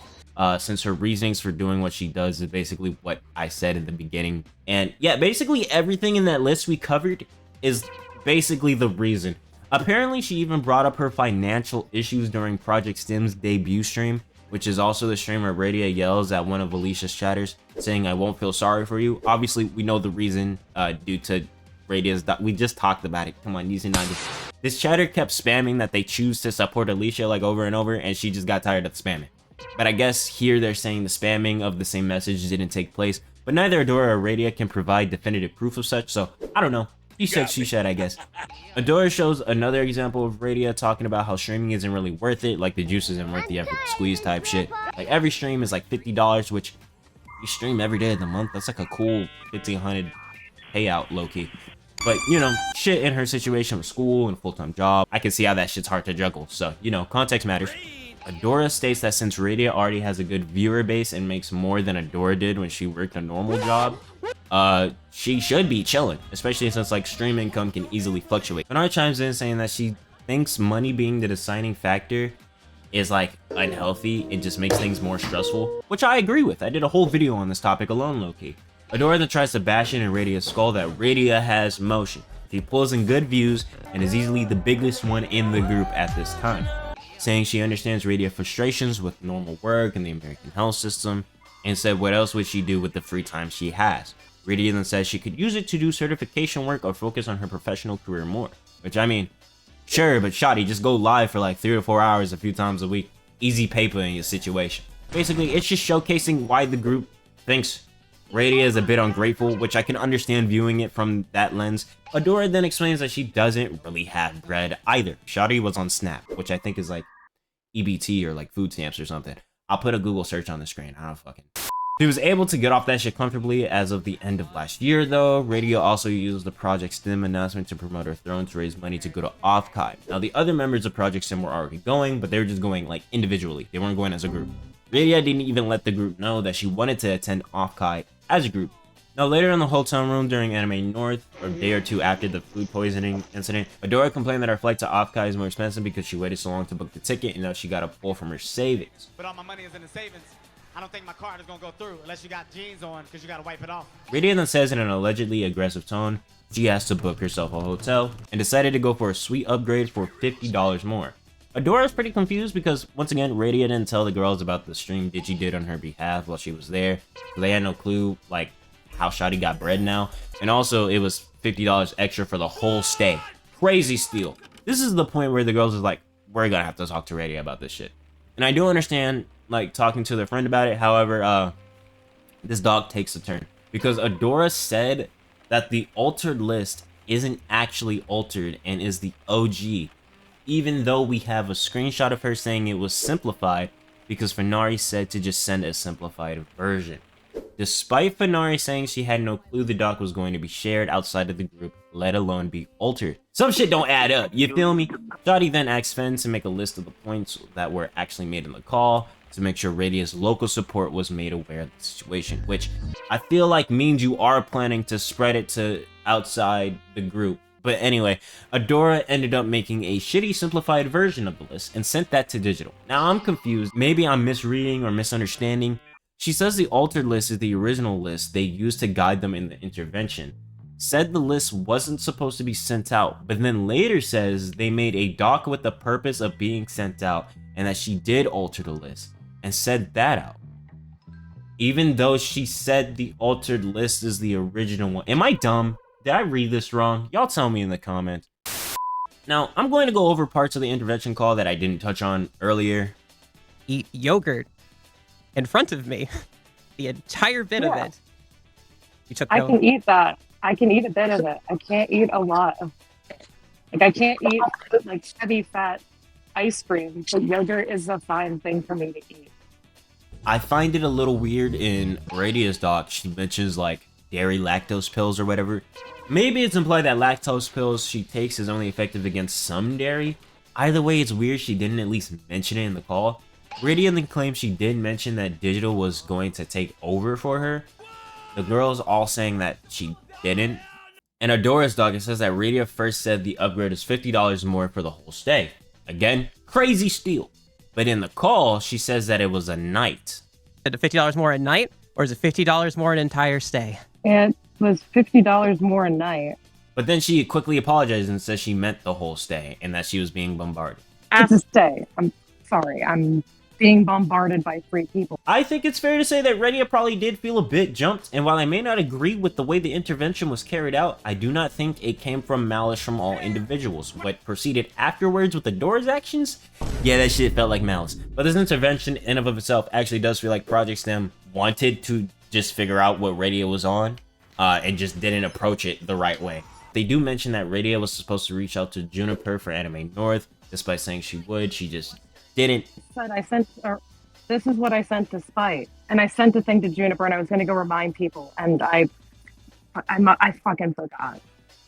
since her reasonings for doing what she does is basically what I said in the beginning. And yeah, basically everything in that list we covered is basically the reason. Apparently, she even brought up her financial issues during Project Stim's debut stream, which is also the stream where Radia yells at one of Alicia's chatters, saying, I won't feel sorry for you. Obviously, we know the reason due to Radia's... We just talked about it. Come on, easy nuggets. This chatter kept spamming that they choose to support Alicia like over and over, and she just got tired of spamming. But I guess here they're saying the spamming of the same message didn't take place, but neither Adora or Radia can provide definitive proof of such, so I don't know. She said, she said, I guess. Adora shows another example of Radia talking about how streaming isn't really worth it, like the juice isn't worth the effort to squeeze type shit. Like every stream is like $50, which you stream every day of the month. That's like a cool $1,500 payout, low-key. But, you know, shit in her situation with school and full-time job, I can see how that shit's hard to juggle. So, you know, context matters. Adora states that since Radia already has a good viewer base and makes more than Adora did when she worked a normal job, she should be chilling, especially since like stream income can easily fluctuate. Bernard chimes in saying that she thinks money being the deciding factor is like unhealthy. It just makes things more stressful, which I agree with. I did a whole video on this topic alone, low-key. Adora then tries to bash in Radia's skull that Radia has motion. She pulls in good views and is easily the biggest one in the group at this time, saying she understands Radia's frustrations with normal work and the American health system, and said what else would she do with the free time she has. Radia then says she could use it to do certification work or focus on her professional career more. Which, I mean, sure, but shoddy, just go live for like 3 to 4 hours a few times a week. Easy paper in your situation. Basically, it's just showcasing why the group thinks Radia is a bit ungrateful, which I can understand viewing it from that lens. Adora then explains that she doesn't really have bread either. Shoddy was on Snap, which I think is like EBT or like food stamps or something. I'll put a Google search on the screen. I don't fucking... She was able to get off that shit comfortably as of the end of last year, though. Radia also used the Project Stim announcement to promote her throne to raise money to go to Offkai. Now, the other members of Project Stim were already going, but they were just going, like, individually. They weren't going as a group. Radia didn't even let the group know that she wanted to attend Offkai as a group. Now, later in the hotel room during Anime North, or a day or two after the food poisoning incident, Adora complained that her flight to Offkai is more expensive because she waited so long to book the ticket, and now she got to pull from her savings. But all my money is in the savings. I don't think my card is gonna go through unless you got jeans on, because you gotta wipe it off. Radia then says in an allegedly aggressive tone, she has to book herself a hotel, and decided to go for a sweet upgrade for $50 more. Adora is pretty confused because, once again, Radia didn't tell the girls about the stream Digi did on her behalf while she was there, so they had no clue, like, how Shoddy got bread now, and also it was $50 extra for the whole stay. Crazy steal. This is the point where the girls is like, we're gonna have to talk to Radia about this shit. And I do understand, like, talking to their friend about it. However, this dog takes a turn because Adora said that the altered list isn't actually altered and is the OG, even though we have a screenshot of her saying it was simplified because Fenari said to just send a simplified version. Despite Fenari saying she had no clue the doc was going to be shared outside of the group, let alone be altered. Some shit don't add up, you feel me? Shotty then asked Fen to make a list of the points that were actually made in the call to make sure Radia's local support was made aware of the situation, which I feel like means you are planning to spread it to outside the group. But anyway, Adora ended up making a shitty simplified version of the list and sent that to Digital. Now I'm confused, maybe I'm misreading or misunderstanding. She says the altered list is the original list they used to guide them in the intervention. Said the list wasn't supposed to be sent out, but then later says they made a doc with the purpose of being sent out and that she did alter the list and said that out. Even though she said the altered list is the original one. Am I dumb? Did I read this wrong? Y'all tell me in the comments. Now, I'm going to go over parts of the intervention call that I didn't touch on earlier. Eat yogurt in front of me. The entire bit of it. You took I can eat that. I can eat a bit of it. I can't eat a lot of it. Like, I can't eat, like, heavy fat ice cream, but yogurt is a fine thing for me to eat. I find it a little weird in Radia's doc. She mentions, like, dairy lactose pills or whatever. Maybe it's implied that lactose pills she takes is only effective against some dairy. Either way, it's weird she didn't at least mention it in the call. Radia then claims she did mention that Digital was going to take over for her. The girls all saying that she didn't. In Adora's doc, it says that Radia first said the upgrade is $50 more for the whole stay. Again, crazy steal. But in the call, she says that it was a night. Is it $50 more a night, or is it $50 more an entire stay? It was $50 more a night. But then she quickly apologized and says she meant the whole stay and that she was being bombarded. It's a stay. I'm sorry. I'm being bombarded by 3 people. I think it's fair to say that Radia probably did feel a bit jumped, and while I may not agree with the way the intervention was carried out, I do not think it came from malice from all individuals. What proceeded afterwards with Adora's actions? Yeah, that shit felt like malice. But this intervention in and of itself actually does feel like Project STEM wanted to just figure out what Radia was on, and just didn't approach it the right way. They do mention that Radia was supposed to reach out to Juniper for Anime North, despite saying she would, she just didn't. Said I sent, or this is what I sent to Spite, and I sent the thing to Juniper, and I was going to go remind people, and I fucking forgot.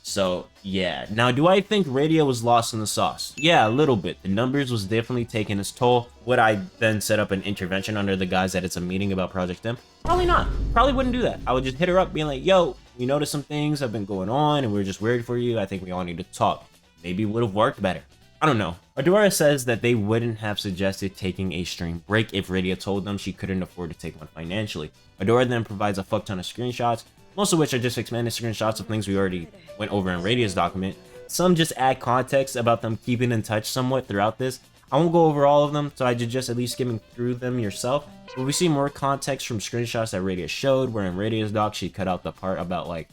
So yeah, now do I think Radia was lost in the sauce? Yeah, a little bit. The numbers was definitely taking its toll. Would I then set up an intervention under the guise that it's a meeting about Project M? Probably not. Probably wouldn't do that. I would just hit her up being like, yo, we noticed some things have been going on and we're just worried for you. I think we all need to talk. Maybe it would have worked better. I don't know. Adora says that they wouldn't have suggested taking a stream break if Radia told them she couldn't afford to take one financially. Adora then provides a fuck ton of screenshots, most of which are just expanded screenshots of things we already went over in Radia's document. Some just add context about them keeping in touch somewhat throughout this. I won't go over all of them, so I just at least skimming through them yourself. But we see more context from screenshots that Radia showed, where in Radia's doc she cut out the part about like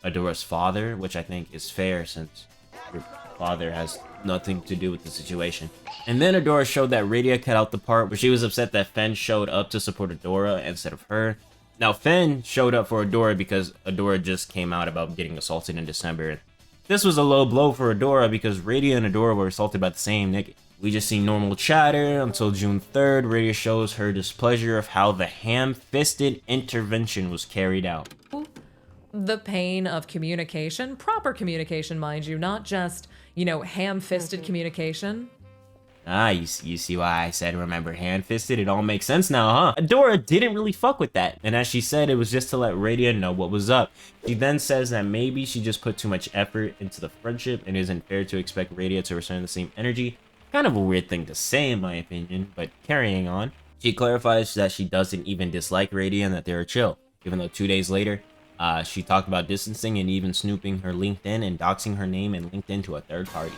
Adora's father, which I think is fair since your father has nothing to do with the situation. And then Adora showed that Radia cut out the part where she was upset that Fen showed up to support Adora instead of her. Now Fen showed up for Adora because Adora just came out about getting assaulted in December. This was a low blow for Adora because Radia and Adora were assaulted by the same nigga. We just see normal chatter until June 3rd. Radia shows her displeasure of how the ham-fisted intervention was carried out. The pain of communication, proper communication, mind you, not just, you know, ham-fisted communication. Ah, you see why I said remember hand-fisted? It all makes sense now, huh? Adora didn't really fuck with that, and as she said, it was just to let Radia know what was up. She then says that maybe she just put too much effort into the friendship and isn't fair to expect Radia to return the same energy. Kind of a weird thing to say in my opinion, but carrying on. She clarifies that she doesn't even dislike Radia and that they're chill, even though 2 days later, she talked about distancing and even snooping her LinkedIn and doxing her name and LinkedIn to a third party.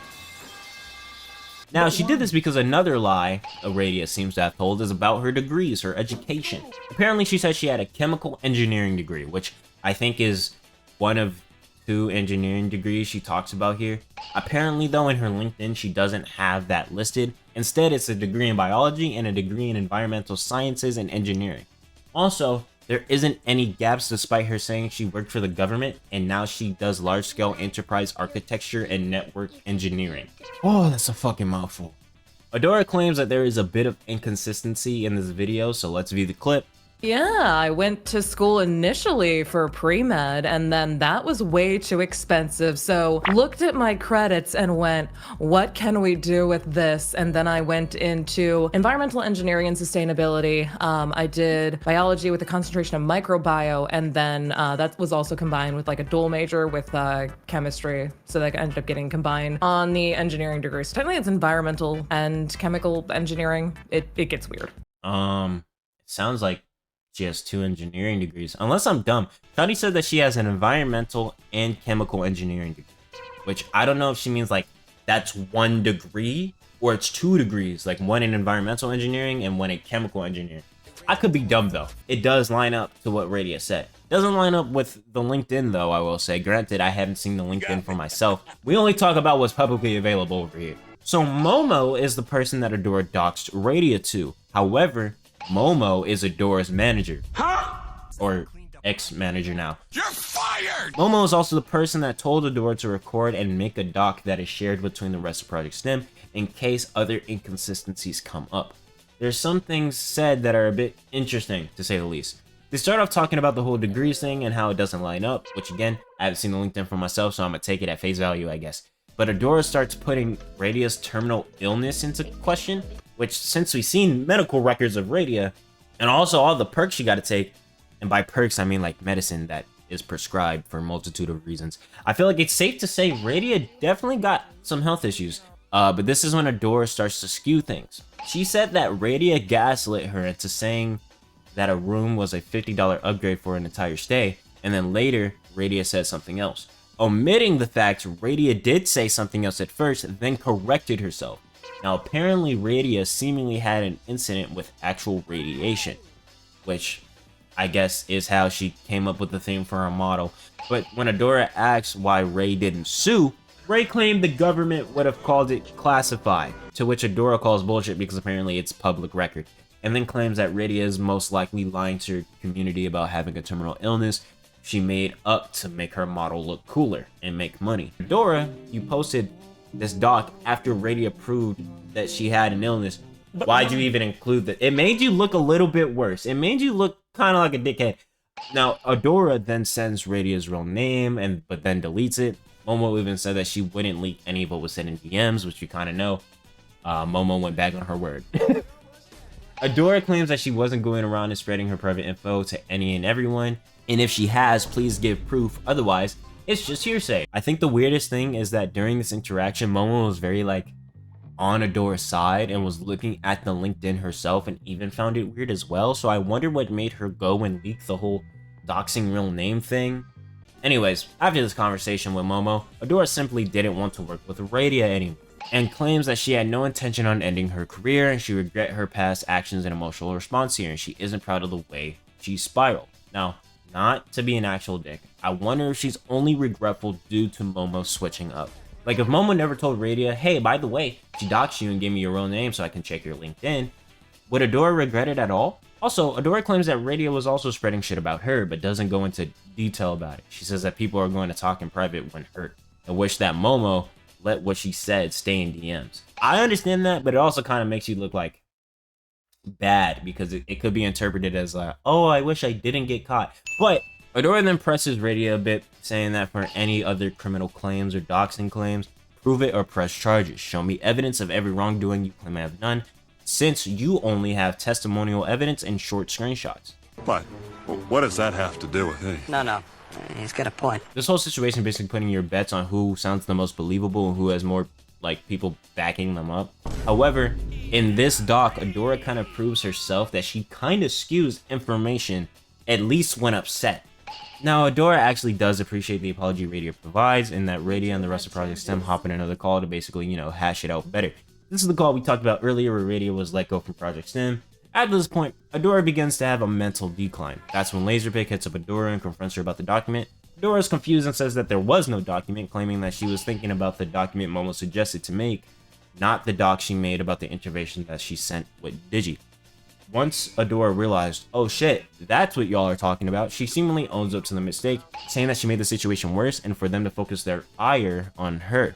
Now, she did this because another lie Radia seems to have told is about her degrees, her education. Apparently, she said she had a chemical engineering degree, which I think is one of 2 engineering degrees she talks about here. Apparently, though, in her LinkedIn, she doesn't have that listed. Instead, it's a degree in biology and a degree in environmental sciences and engineering. Also, There isn't any gaps despite her saying she worked for the government and now she does large-scale enterprise architecture and network engineering. Oh, that's a fucking mouthful. Adora claims that there is a bit of inconsistency in this video, so let's view the clip. Yeah, I went to school initially for pre-med and then that was way too expensive. So looked at my credits and went, what can we do with this? And then I went into environmental engineering and sustainability. I did biology with a concentration of microbio, and then that was also combined with like a dual major with chemistry. So that ended up getting combined on the engineering degree. So technically it's environmental and chemical engineering. It gets weird. It sounds like she has 2 engineering degrees. Unless I'm dumb. Shadi said that she has an environmental and chemical engineering degree. Which I don't know if she means like that's 1 degree or it's 2 degrees. Like 1 in environmental engineering and 1 in chemical engineering. I could be dumb though. It does line up to what Radia said. Doesn't line up with the LinkedIn though, I will say. Granted, I haven't seen the LinkedIn for myself. We only talk about what's publicly available over here. So Momo is the person that Adora doxed Radia to. However, Momo is Adora's manager. Or ex-manager now. You're fired! Momo is also the person that told Adora to record and make a doc that is shared between the rest of Project STEM in case other inconsistencies come up. There's some things said that are a bit interesting, to say the least. They start off talking about the whole degrees thing and how it doesn't line up, which again, I haven't seen the LinkedIn for myself, so I'm gonna take it at face value, I guess. But Adora starts putting Radia's terminal illness into question, which since we've seen medical records of Radia, and also all the perks she gotta take, and by perks I mean like medicine that is prescribed for a multitude of reasons, I feel like it's safe to say Radia definitely got some health issues. But this is when Adora starts to skew things. She said that Radia gaslit her into saying that a room was a $50 upgrade for an entire stay, and then later Radia said something else, omitting the fact Radia did say something else at first, then corrected herself. Now apparently Radia seemingly had an incident with actual radiation, which I guess is how she came up with the theme for her model. But when Adora asks why Ray didn't sue, Ray claimed the government would have called it classified, to which Adora calls bullshit because apparently it's public record, and then claims that Radia is most likely lying to her community about having a terminal illness she made up to make her model look cooler and make money. Adora, you posted this doc after Radia proved that she had an illness. Why'd you even include that? It made you look a little bit worse. It made you look kind of like a dickhead. Now, Adora then sends Radia's real name, but then deletes it. Momo even said that she wouldn't leak any of what was said in DMs, which you kind of know. Momo went back on her word. Adora claims that she wasn't going around and spreading her private info to any and everyone, and if she has, please give proof, otherwise, it's just hearsay. I think the weirdest thing is that during this interaction, Momo was very like on Adora's side and was looking at the LinkedIn herself and even found it weird as well, so I wonder what made her go and leak the whole doxing real name thing. Anyways, after this conversation with Momo, Adora simply didn't want to work with Radia anymore, and claims that she had no intention on ending her career and she regret her past actions and emotional response here, and she isn't proud of the way she spiraled. Now, not to be an actual dick, I wonder if she's only regretful due to Momo switching up. Like if Momo never told Radia, hey, by the way, she doxed you and gave me your real name so I can check your LinkedIn, would Adora regret it at all? Also, Adora claims that Radia was also spreading shit about her, but doesn't go into detail about it. She says that people are going to talk in private when hurt, and wish that Momo let what she said stay in DMs. I understand that, but it also kind of makes you look like bad, because it could be interpreted as like, oh, I wish I didn't get caught. But Adora then presses Radia a bit, saying that for any other criminal claims or doxing claims, prove it or press charges. Show me evidence of every wrongdoing you claim I have done, since you only have testimonial evidence and short screenshots. But what does that have to do with it? No, he's got a point. This whole situation basically putting your bets on who sounds the most believable and who has more like people backing them up. However, in this doc, Adora kind of proves herself that she kind of skews information, at least when upset. Now, Adora actually does appreciate the apology Radia provides, and that Radia and the rest of Project STEM hop in another call to basically, you know, hash it out better. This is the call we talked about earlier where Radia was let go from Project STEM. After this point, Adora begins to have a mental decline. That's when LaserPig hits up Adora and confronts her about the document. Adora is confused and says that there was no document, claiming that she was thinking about the document Momo suggested to make, not the doc she made about the intervention that she sent with Digi. Once Adora realized, oh shit, that's what y'all are talking about, she seemingly owns up to the mistake, saying that she made the situation worse and for them to focus their ire on her.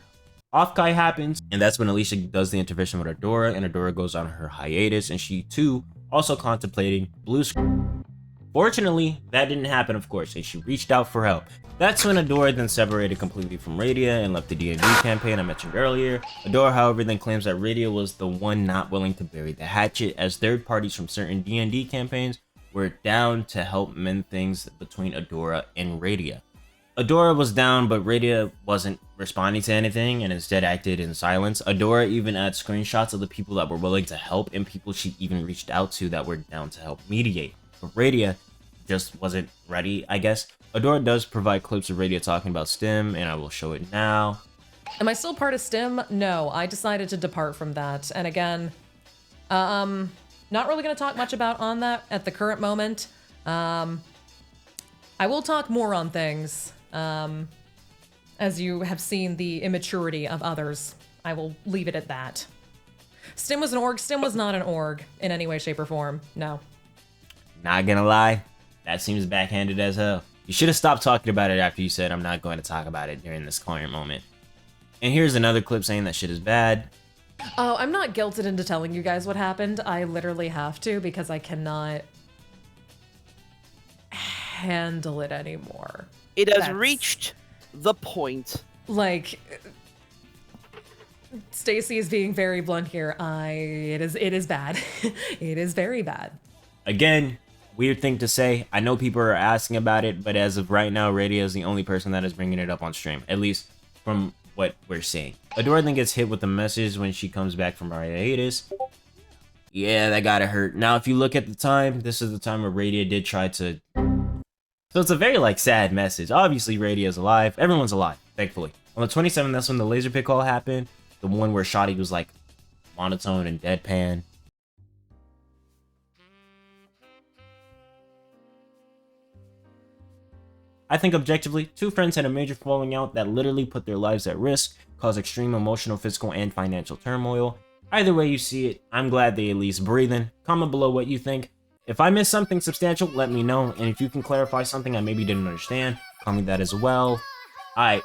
Off-Kai happens, and that's when Alicia does the intervention with Adora, and Adora goes on her hiatus, and she too also contemplating blue screen. Fortunately, that didn't happen, of course, and she reached out for help. That's when Adora then separated completely from Radia and left the D&D campaign I mentioned earlier. Adora, however, then claims that Radia was the one not willing to bury the hatchet, as third parties from certain D&D campaigns were down to help mend things between Adora and Radia. Adora was down, but Radia wasn't responding to anything and instead acted in silence. Adora even had screenshots of the people that were willing to help and people she even reached out to that were down to help mediate. But Radia just wasn't ready, I guess. Adora does provide clips of Radia talking about STEM, and I will show it now. Am I still part of STEM? No, I decided to depart from that. And again, not really going to talk much about on that at the current moment. I will talk more on things. As you have seen the immaturity of others, I will leave it at that. STEM was an org. STEM was not an org in any way, shape, or form. No. Not gonna lie, that seems backhanded as hell. You should have stopped talking about it after you said I'm not going to talk about it during this current moment. And here's another clip saying that shit is bad. Oh, I'm not guilted into telling you guys what happened. I literally have to because I cannot handle it anymore. It has reached the point. Like, Stacy is being very blunt here. It is bad. It is very bad. Again, weird thing to say. I know people are asking about it, but as of right now, Radia is the only person that is bringing it up on stream, at least from what we're seeing. Adora then gets hit with the message when she comes back from her hiatus. Yeah, that gotta hurt. Now, if you look at the time, this is the time where Radia did try to... So it's a very, like, sad message. Obviously, Radia is alive. Everyone's alive, thankfully. On the 27th, that's when the LaserPig call happened. The one where Shotty was, like, monotone and deadpan. I think objectively, two friends had a major falling out that literally put their lives at risk, caused extreme emotional, physical, and financial turmoil. Either way you see it, I'm glad they at least breathing. Comment below what you think. If I missed something substantial, let me know, and if you can clarify something I maybe didn't understand, comment that as well. Alright,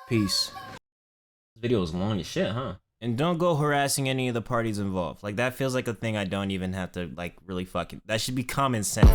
peace. This video is long as shit, huh? And don't go harassing any of the parties involved. Like, that feels like a thing I don't even have to, like, really fucking... That should be common sense.